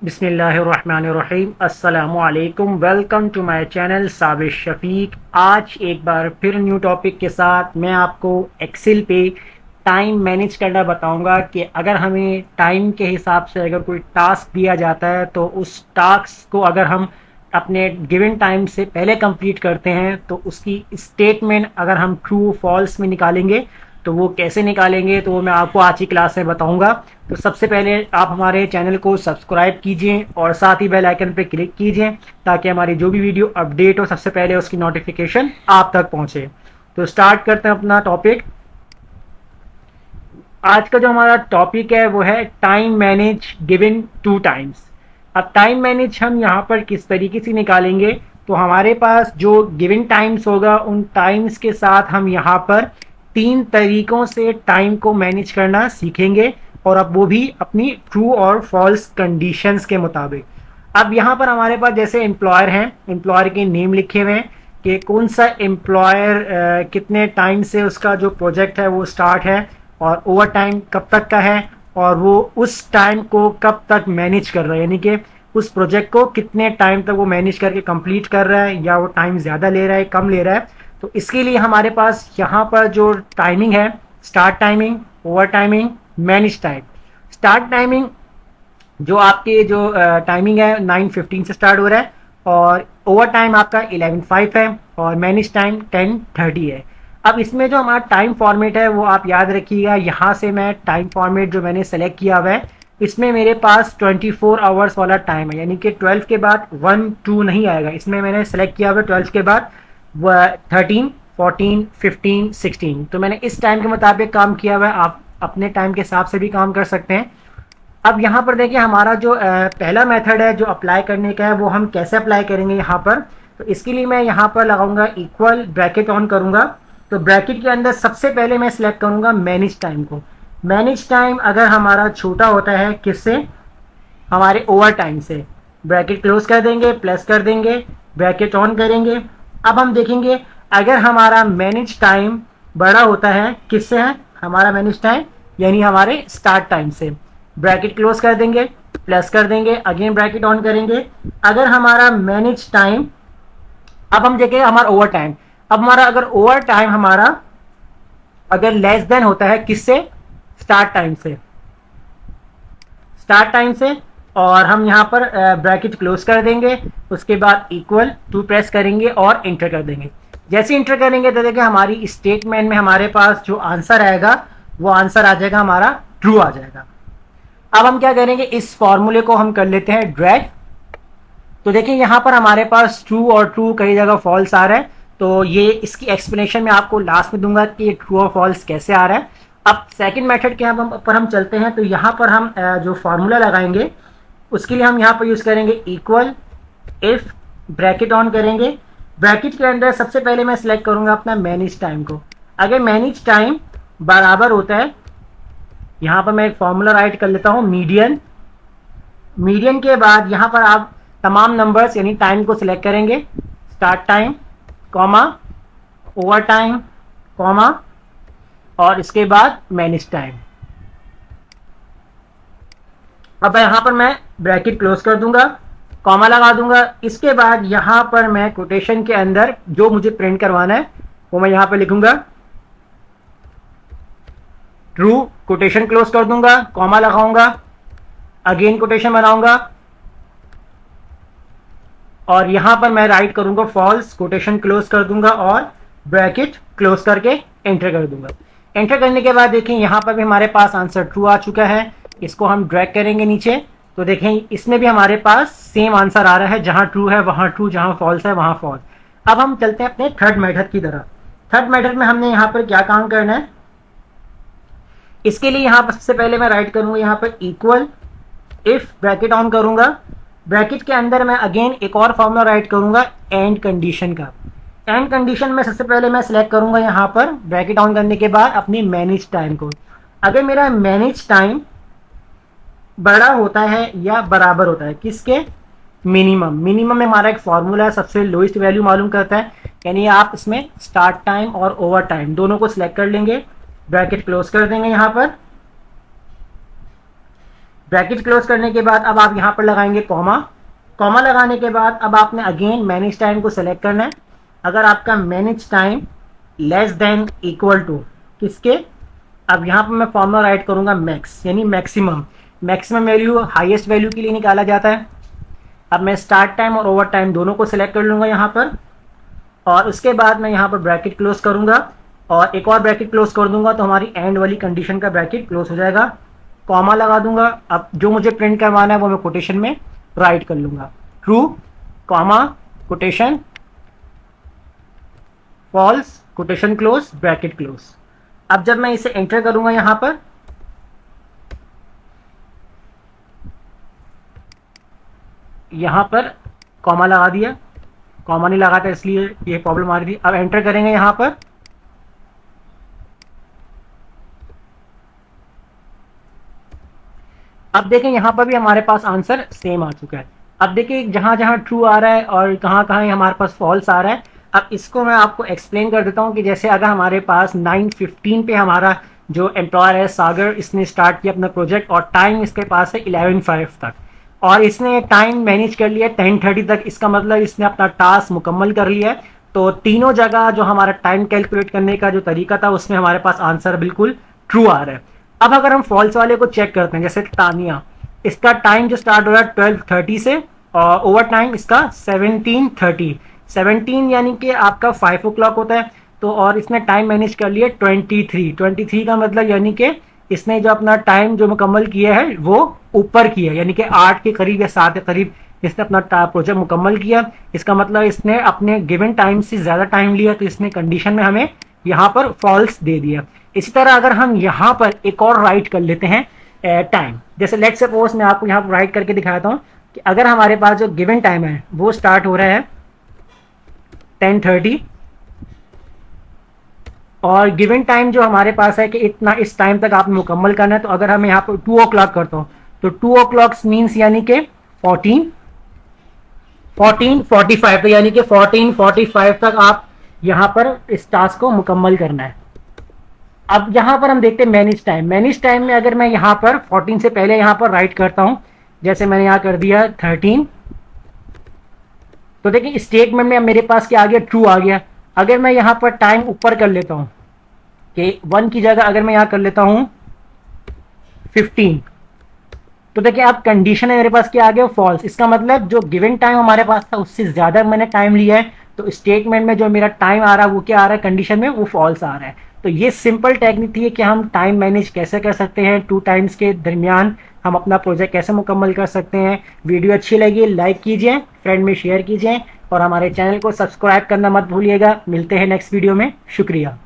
बिस्मिल्लाहिर्रहमानिर्रहीम। अस्सलामुअलैकुम। Welcome to my channel Sabir Shafiq. आज एक बार फिर न्यू टॉपिक के साथ मैं आपको एक्सेल पे टाइम मैनेज करना बताऊंगा कि अगर हमें टाइम के हिसाब से अगर कोई टास्क दिया जाता है तो उस टास्क को अगर हम अपने गिवन टाइम से पहले कंप्लीट करते हैं तो उसकी स्टेटमेंट अगर हम ट्रू फॉल्स में निकालेंगे तो वो कैसे निकालेंगे तो वो मैं आपको आज की क्लास में बताऊंगा। तो सबसे पहले आप हमारे चैनल को सब्सक्राइब कीजिए और साथ ही बेल आइकन पर क्लिक कीजिए ताकि हमारी जो भी वीडियो अपडेट हो सबसे पहले उसकी नोटिफिकेशन आप तक पहुंचे। तो स्टार्ट करते हैं अपना टॉपिक। आज का जो हमारा टॉपिक है वो है time manage given two times. अब टाइम मैनेज हम यहाँ पर किस तरीके से निकालेंगे तो हमारे पास जो गिवन टाइम्स होगा उन टाइम्स के साथ हम यहाँ पर तीन तरीकों से टाइम को मैनेज करना सीखेंगे और अब वो भी अपनी ट्रू और फॉल्स कंडीशंस के मुताबिक। अब यहाँ पर हमारे पास जैसे एम्प्लॉयर हैं, एम्प्लॉयर के नेम लिखे हुए हैं कि कौन सा एम्प्लॉयर कितने टाइम से उसका जो प्रोजेक्ट है वो स्टार्ट है और ओवर टाइम कब तक का है और वो उस टाइम को कब तक मैनेज कर रहा है, यानी कि उस प्रोजेक्ट को कितने टाइम तक वो मैनेज करके कंप्लीट कर रहा है या वो टाइम ज़्यादा ले रहा है कम ले रहा है। तो इसके लिए हमारे पास यहाँ पर जो टाइमिंग है, start timing, over timing, manage time. Start timing जो आपके जो टाइमिंग है 9:15 से स्टार्ट हो रहा है और ओवर टाइम आपका 11:05 है और मैनेज टाइम 10:30 है। अब इसमें जो हमारा टाइम फॉर्मेट है वो आप याद रखिएगा। यहाँ से मैं टाइम फॉर्मेट जो मैंने सेलेक्ट किया हुआ है इसमें मेरे पास 24 आवर्स वाला टाइम है, यानी कि 12 के बाद 1 2 नहीं आएगा। इसमें मैंने सेलेक्ट किया हुआ है 12 के बाद 13 14 15 16। तो मैंने इस टाइम के मुताबिक काम किया हुआ है, आप अपने टाइम के हिसाब से भी काम कर सकते हैं। अब यहाँ पर देखिए हमारा जो पहला मेथड है जो अप्लाई करने का है वो हम कैसे अप्लाई करेंगे यहाँ पर। तो इसके लिए मैं यहाँ पर लगाऊंगा इक्वल, ब्रैकेट ऑन करूंगा। तो ब्रैकेट के अंदर सबसे पहले मैं सिलेक्ट करूंगा मैनेज टाइम को। मैनेज टाइम अगर हमारा छोटा होता है किससे, हमारे ओवर टाइम से, ब्रैकेट क्लोज कर देंगे, प्लस कर देंगे, ब्रैकेट ऑन करेंगे। अब हम देखेंगे अगर हमारा मैनेज टाइम बड़ा होता है किससे है, हमारा मैनेज टाइम यानी हमारे स्टार्ट टाइम से, ब्रैकेट क्लोज कर देंगे, प्लस कर देंगे, अगेन ब्रैकेट ऑन करेंगे। अगर हमारा मैनेज टाइम, अब हम देखेंगे हमारा ओवर टाइम। अब हमारा अगर ओवर टाइम हमारा अगर लेस देन होता है किससे, स्टार्ट टाइम से, स्टार्ट टाइम से, और हम यहाँ पर ब्रैकेट क्लोज कर देंगे, उसके बाद इक्वल टू प्रेस करेंगे और इंटर कर देंगे। जैसे इंटर करेंगे तो देखिए हमारी स्टेटमेंट में हमारे पास जो आंसर आएगा वो आंसर आ जाएगा हमारा ट्रू आ जाएगा। अब हम क्या करेंगे, इस फॉर्मूले को हम कर लेते हैं ड्रैग। तो देखिए यहाँ पर हमारे पास ट्रू और ट्रू कई जगह फॉल्स आ रहा है, तो ये इसकी एक्सप्लेनेशन मैं आपको लास्ट में दूंगा कि ये ट्रू और फॉल्स कैसे आ रहा है। अब सेकंड मेथड के पर हम चलते हैं। तो यहाँ पर हम जो फॉर्मूला लगाएंगे उसके लिए हम यहाँ पर यूज करेंगे इक्वल, इफ, ब्रैकेट ऑन करेंगे। ब्रैकेट के अंदर सबसे पहले मैं सिलेक्ट करूंगा अपना मैनेज टाइम को। अगर मैनेज टाइम बराबर होता है, यहाँ पर मैं एक फॉर्मूला राइट कर लेता हूँ मीडियन। मीडियन के बाद यहाँ पर आप तमाम नंबर्स यानी टाइम को सिलेक्ट करेंगे, start time, comma, over time, comma, और इसके बाद मैनेज टाइम। अब यहाँ पर मैं ब्रैकेट क्लोज कर दूंगा, कॉमा लगा दूंगा। इसके बाद यहाँ पर मैं कोटेशन के अंदर जो मुझे प्रिंट करवाना है वो मैं यहाँ पे लिखूंगा ट्रू, कोटेशन क्लोज कर दूंगा, कॉमा लगाऊंगा, अगेन कोटेशन बनाऊंगा और यहां पर मैं राइट करूंगा फॉल्स, कोटेशन क्लोज कर दूंगा और ब्रैकेट क्लोज करके एंटर कर दूंगा। एंटर करने के बाद देखें यहां पर भी हमारे पास आंसर ट्रू आ चुका है। इसको हम ड्रैग करेंगे नीचे तो देखें इसमें भी हमारे पास सेम आंसर आ रहा है, जहां ट्रू है वहां ट्रू, जहां फॉल्स है वहां फॉल्स। अब हम चलते हैं अपने थर्ड मेथड की तरफ। थर्ड मेथड में हमने यहाँ पर क्या काम करना है, इसके लिए यहाँ पर सबसे पहले मैं राइट करूंगा यहाँ पर इक्वल, इफ, ब्रैकेट ऑन करूंगा। ब्रैकेट के अंदर मैं अगेन एक और फॉर्मूला राइट करूंगा एंड कंडीशन का। एंड कंडीशन में सबसे पहले मैं सिलेक्ट करूंगा यहाँ पर ब्रैकेट ऑन करने के बाद अपनी मैनेज टाइम को। अगर मेरा मैनेज टाइम बड़ा होता है या बराबर होता है किसके, मिनिमम। मिनिमम में हमारा एक फॉर्मूला है, सबसे लोएस्ट वैल्यू मालूम करता है, यानी आप इसमें स्टार्ट टाइम और ओवर टाइम दोनों को सिलेक्ट कर लेंगे, ब्रैकेट क्लोज कर देंगे, यहाँ पर ब्रैकेट क्लोज करने के बाद अब आप यहाँ पर लगाएंगे कॉमा। कॉमा लगाने के बाद अब आपने अगेन मैनेज टाइम को सेलेक्ट करना है। अगर आपका manage time less than equal to किसके, अब यहाँ पर मैं फॉर्मूला राइट करूँगा मैक्स, यानी maximum. Maximum value highest value के लिए निकाला जाता है। अब मैं स्टार्ट टाइम और ओवर टाइम दोनों को सिलेक्ट कर लूँगा यहाँ पर, और उसके बाद मैं यहाँ पर ब्रैकेट क्लोज करूँगा और एक और ब्रैकेट क्लोज कर दूंगा, तो हमारी एंड वाली कंडीशन का ब्रैकेट क्लोज हो जाएगा। कॉमा लगा दूंगा। अब जो मुझे प्रिंट करवाना है वो मैं कोटेशन में राइट कर लूँगा, true comma quotation false quotation close bracket close. अब जब मैं इसे एंटर करूँगा यहाँ पर, यहाँ पर कॉमा लगा दिया, कॉमा नहीं लगा था इसलिए ये प्रॉब्लम आ रही थी। अब एंटर करेंगे यहाँ पर, अब देखें यहाँ पर भी हमारे पास आंसर सेम आ चुका है। अब देखिए जहाँ जहाँ ट्रू आ रहा है और कहाँ कहाँ हमारे पास फॉल्स आ रहा है। अब इसको मैं आपको एक्सप्लेन कर देता हूँ कि जैसे अगर हमारे पास 9:15 पे हमारा जो एम्प्लॉयर है सागर, इसने स्टार्ट किया अपना प्रोजेक्ट और टाइम इसके पास है 11:05 तक, और इसने टाइम मैनेज कर लिया 10:30 तक, इसका मतलब इसने अपना टास्क मुकम्मल कर लिया है। तो तीनों जगह जो हमारा टाइम कैलकुलेट करने का जो तरीका था उसमें हमारे पास आंसर बिल्कुल ट्रू आ रहा है। अब अगर हम फॉल्स वाले को चेक करते हैं, जैसे तानिया, इसका टाइम जो स्टार्ट हो रहा है 12:30 से और ओवर टाइम इसका 17:30, 17 यानी कि आपका 5 o'clock होता है, तो और इसने टाइम मैनेज कर लिया 23 का मतलब यानी कि इसने जो अपना टाइम जो मुकम्मल किया है वो ऊपर किया, यानी कि 8 के करीब या 7 के करीब इसने अपना प्रोजेक्ट मुकम्मल किया। इसका मतलब इसने अपने गिवन टाइम से ज़्यादा टाइम लिया, तो इसने कंडीशन में हमें यहाँ पर फॉल्स दे दिया। इसी तरह अगर हम यहाँ पर एक और राइट कर लेते हैं टाइम, जैसे लेट्स सपोज मैं आपको यहाँ पर राइट करके दिखाता हूँ कि अगर हमारे पास जो गिवन टाइम है वो स्टार्ट हो रहा है 10:30 और गिवन टाइम जो हमारे पास है कि इतना इस टाइम तक आपने मुकम्मल करना है, तो अगर हम यहाँ पर 2 o'clock करता हूँ तो 2 o'clock मीन्स यानी कि 14:45, तो यानी कि 14:45 तक आप यहाँ पर इस टास्क को मुकम्मल करना है। अब यहाँ पर हम देखते हैं मैनेज टाइम। मैनेज टाइम में अगर मैं यहाँ पर 14 से पहले यहाँ पर राइट करता हूँ, जैसे मैंने यहाँ कर दिया 13, तो देखिए स्टेटमेंट में मेरे पास क्या आ गया, ट्रू आ गया। अगर मैं यहाँ पर टाइम ऊपर कर लेता हूँ कि 1 की जगह अगर मैं यहाँ कर लेता हूँ 15, तो देखिए अब कंडीशन है मेरे पास क्या आ गया, फॉल्स। इसका मतलब जो गिवन टाइम हमारे पास था उससे ज़्यादा मैंने टाइम लिया है, तो स्टेटमेंट में जो मेरा टाइम आ रहा है वो क्या आ रहा है, कंडीशन में वो फॉल्स आ रहा है। तो ये सिंपल टेक्निक थी कि हम टाइम मैनेज कैसे कर सकते हैं, 2 टाइम्स के दरमियान हम अपना प्रोजेक्ट कैसे मुकम्मल कर सकते हैं। वीडियो अच्छी लगी लाइक कीजिए, फ्रेंड में शेयर कीजिए और हमारे चैनल को सब्सक्राइब करना मत भूलिएगा। मिलते हैं नेक्स्ट वीडियो में, शुक्रिया।